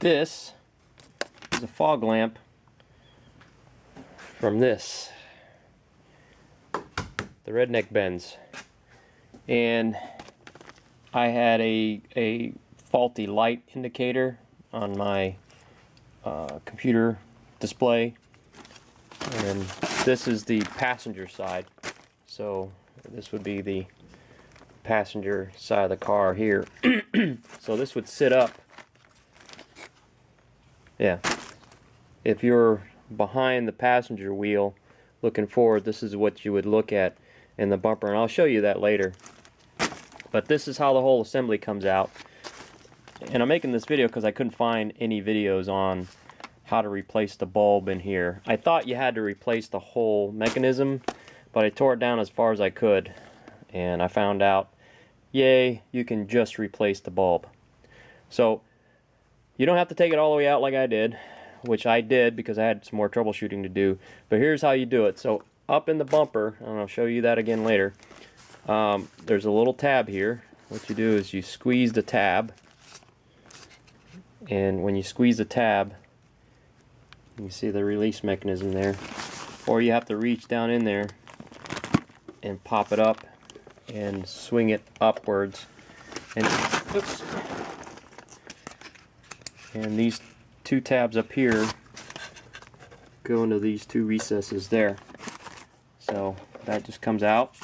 This is a fog lamp from this, the redneck Benz, and I had a faulty light indicator on my computer display, and this is the passenger side, so this would be the passenger side of the car here. So this would sit up. Yeah, if you're behind the passenger wheel looking forward, this is what you would look at in the bumper, and I'll show you that later. But this is how the whole assembly comes out, and I'm making this video because I couldn't find any videos on how to replace the bulb in here. I thought you had to replace the whole mechanism, but I tore it down as far as I could, and I found out, yay, you can just replace the bulb. So you don't have to take it all the way out like I did, which I did because I had some more troubleshooting to do. But here's how you do it. So up in the bumper, and I'll show you that again later, there's a little tab here. What you do is you squeeze the tab, and when you squeeze the tab, you see the release mechanism there, or you have to reach down in there and pop it up and swing it upwards, and oops, and these two tabs up here go into these two recesses there. So that just comes out.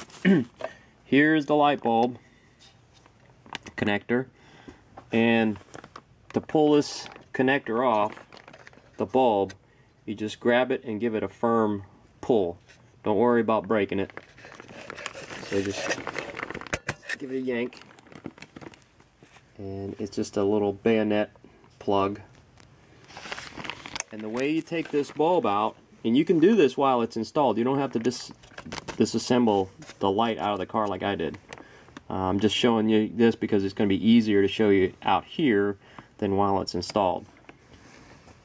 Here's the light bulb connector, and to pull this connector off the bulb, you just grab it and give it a firm pull. Don't worry about breaking it. So just give it a yank, and it's just a little bayonet plug. And the way you take this bulb out, and you can do this while it's installed, you don't have to disassemble the light out of the car like I did. I'm just showing you this because it's going to be easier to show you out here than while it's installed.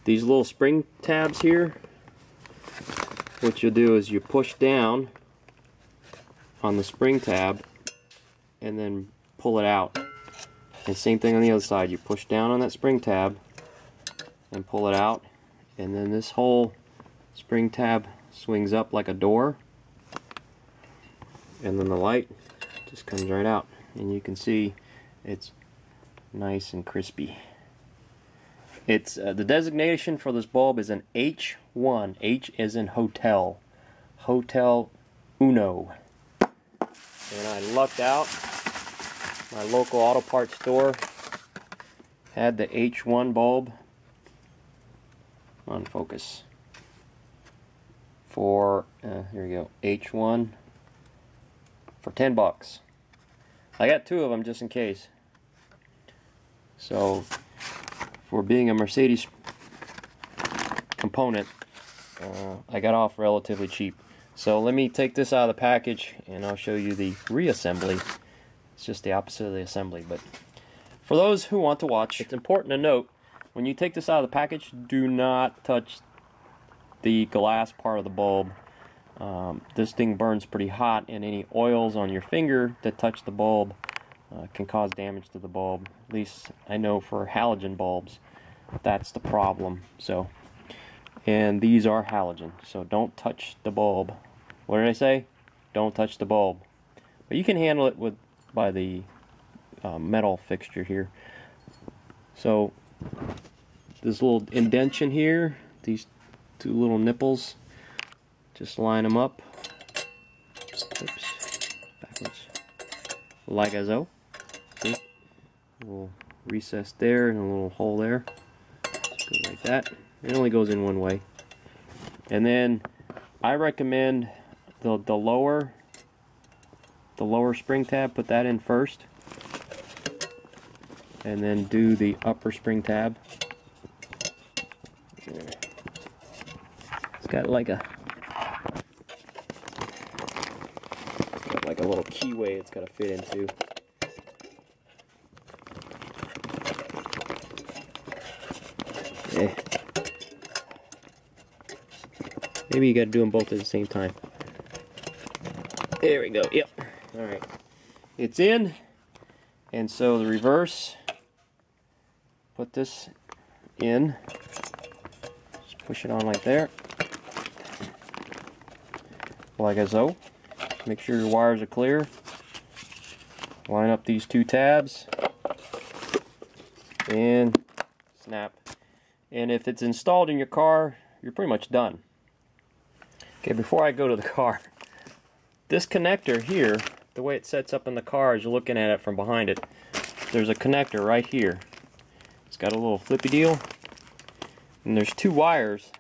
These little spring tabs here, what you'll do is you push down on the spring tab and then pull it out. And same thing on the other side, you push down on that spring tab and pull it out, and then this whole spring tab swings up like a door, and then the light just comes right out, and you can see it's nice and crispy. It's the designation for this bulb is an H1. H is in hotel, Hotel Uno. And I lucked out. My local auto parts store had the H1 bulb on focus for here we go, H1 for $10. I got two of them just in case. So for being a Mercedes component, I got off relatively cheap. So let me take this out of the package and I'll show you the reassembly. It's just the opposite of the assembly, but for those who want to watch, it's important to note, when you take this out of the package, do not touch the glass part of the bulb. This thing burns pretty hot, and any oils on your finger that touch the bulb can cause damage to the bulb. At least I know for halogen bulbs, that's the problem. So, and these are halogen, so don't touch the bulb. What did I say? Don't touch the bulb. But you can handle it by the metal fixture here. So this little indention here, these two little nipples, just line them up. Oops, backwards. Like so. See? A little recess there and a little hole there. Just go like that. It only goes in one way. And then I recommend the lower spring tab, put that in first, and then do the upper spring tab. It's got like a little keyway it's got to fit into. Maybe you got to do them both at the same time. There we go. Yep. All right. It's in, and so the reverse. Put this in. Just push it on like there. Like so. Make sure your wires are clear. Line up these two tabs and snap. And if it's installed in your car, you're pretty much done. Okay, before I go to the car, this connector here, the way it sets up in the car as you're looking at it from behind it, there's a connector right here. It's got a little flippy deal, and there's two wires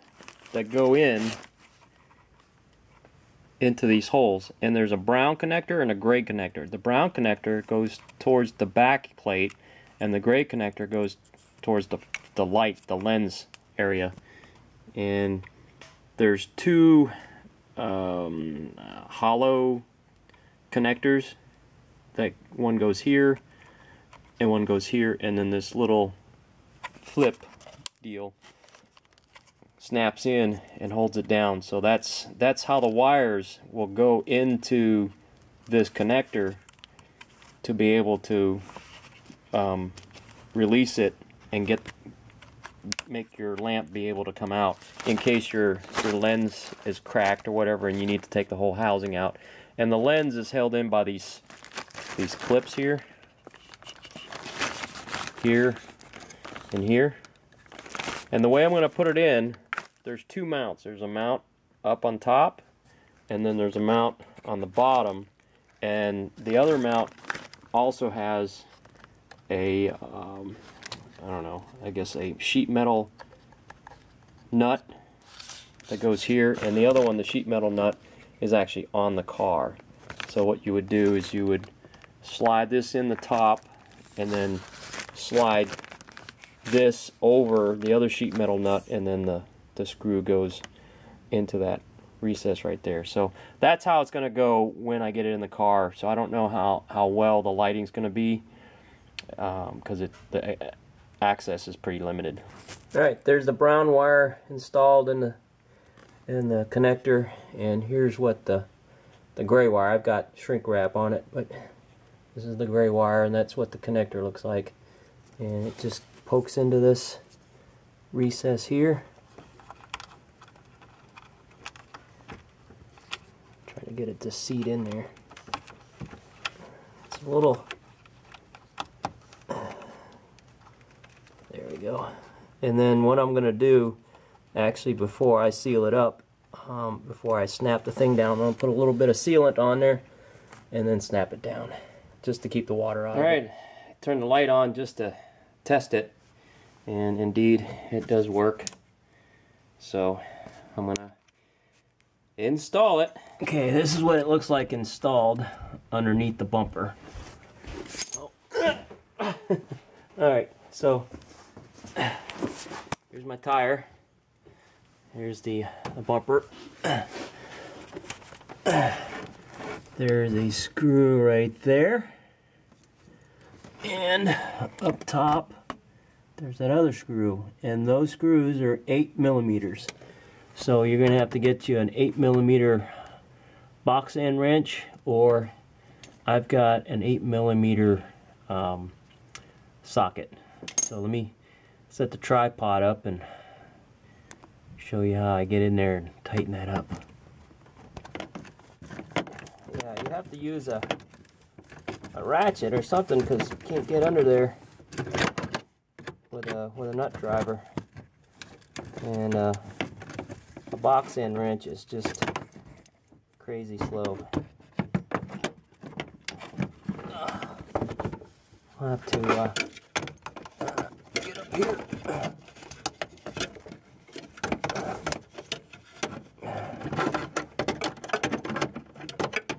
that go into these holes, and there's a brown connector and a gray connector. The brown connector goes towards the back plate, and the gray connector goes towards the light, the lens area. And there's two hollow connectors, that one goes here and one goes here, and then this little flip deal snaps in and holds it down. So that's how the wires will go into this connector to be able to release it and make your lamp be able to come out in case your lens is cracked or whatever and you need to take the whole housing out. And the lens is held in by these clips here, and here. And the way I'm going to put it in, there's two mounts. There's a mount up on top, and then there's a mount on the bottom. And the other mount also has a, I don't know, I guess a sheet metal nut that goes here. And the other one, the sheet metal nut, is actually on the car. So what you would do is you would slide this in the top and then slide this over the other sheet metal nut, and then the screw goes into that recess right there. So that's how it's going to go when I get it in the car. So I don't know how well the lighting's going to be, because the access is pretty limited. Alright, there's the brown wire installed in the connector, and here's what the gray wire. I've got shrink wrap on it, but this is the gray wire, and that's what the connector looks like. And it just pokes into this recess here. Try to get it to seat in there. It's a little... There we go. And then what I'm going to do, actually before I seal it up, before I snap the thing down, I'm going to put a little bit of sealant on there and then snap it down, just to keep the water out. Alright, turn the light on just to test it, and indeed it does work. So I'm going to install it. Okay, this is what it looks like installed underneath the bumper. Alright, so here's my tire. Here's the bumper. There's a screw right there. And up top, there's that other screw. And those screws are 8 millimeters. So you're going to have to get you an 8 millimeter box end wrench, or I've got an 8 millimeter socket. So let me set the tripod up and show you how I get in there and tighten that up. Yeah, you have to use a ratchet or something, because you can't get under there with a nut driver. And a box end wrench is just crazy slow. I'll have to get up here.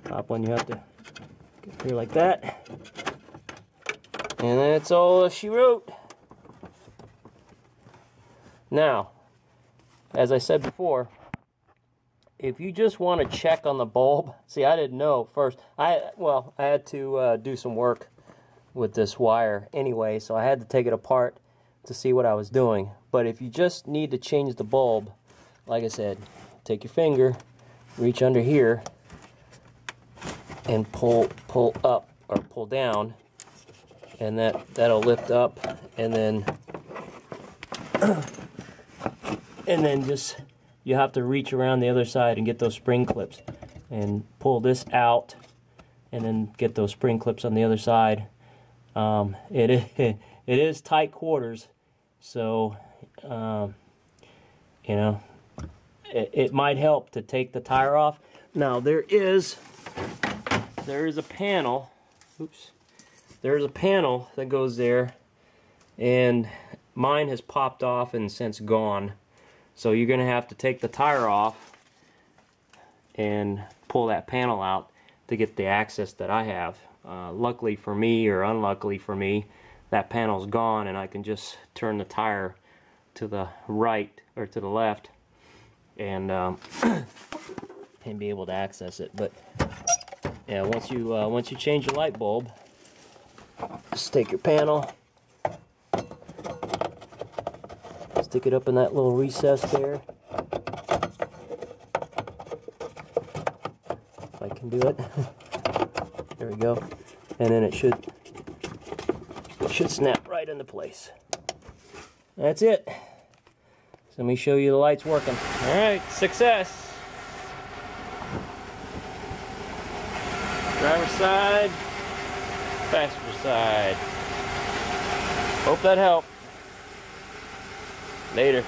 Top one, you have to get here like that. And that's all she wrote. Now, as I said before, if you just want to check on the bulb, see, I didn't know first. I had to do some work with this wire anyway, so I had to take it apart to see what I was doing. But if you just need to change the bulb, like I said, take your finger, reach under here, and pull up or pull down, and that'll lift up, and then And then just, you have to reach around the other side and get those spring clips and pull this out and then get those spring clips on the other side. It is tight quarters, so you know, it might help to take the tire off. Now there is a panel. Oops. There's a panel that goes there, and mine has popped off and since gone. So you're going to have to take the tire off and pull that panel out to get the access that I have. Luckily for me, or unluckily for me, that panel's gone, and I can just turn the tire to the right or to the left and be able to access it. But yeah, once you change your light bulb, just take your panel, stick it up in that little recess there. If I can do it. There we go. And then it should snap right into place. That's it. So let me show you the lights working. Alright, success. Driver's side, passenger side. Hope that helped. Later.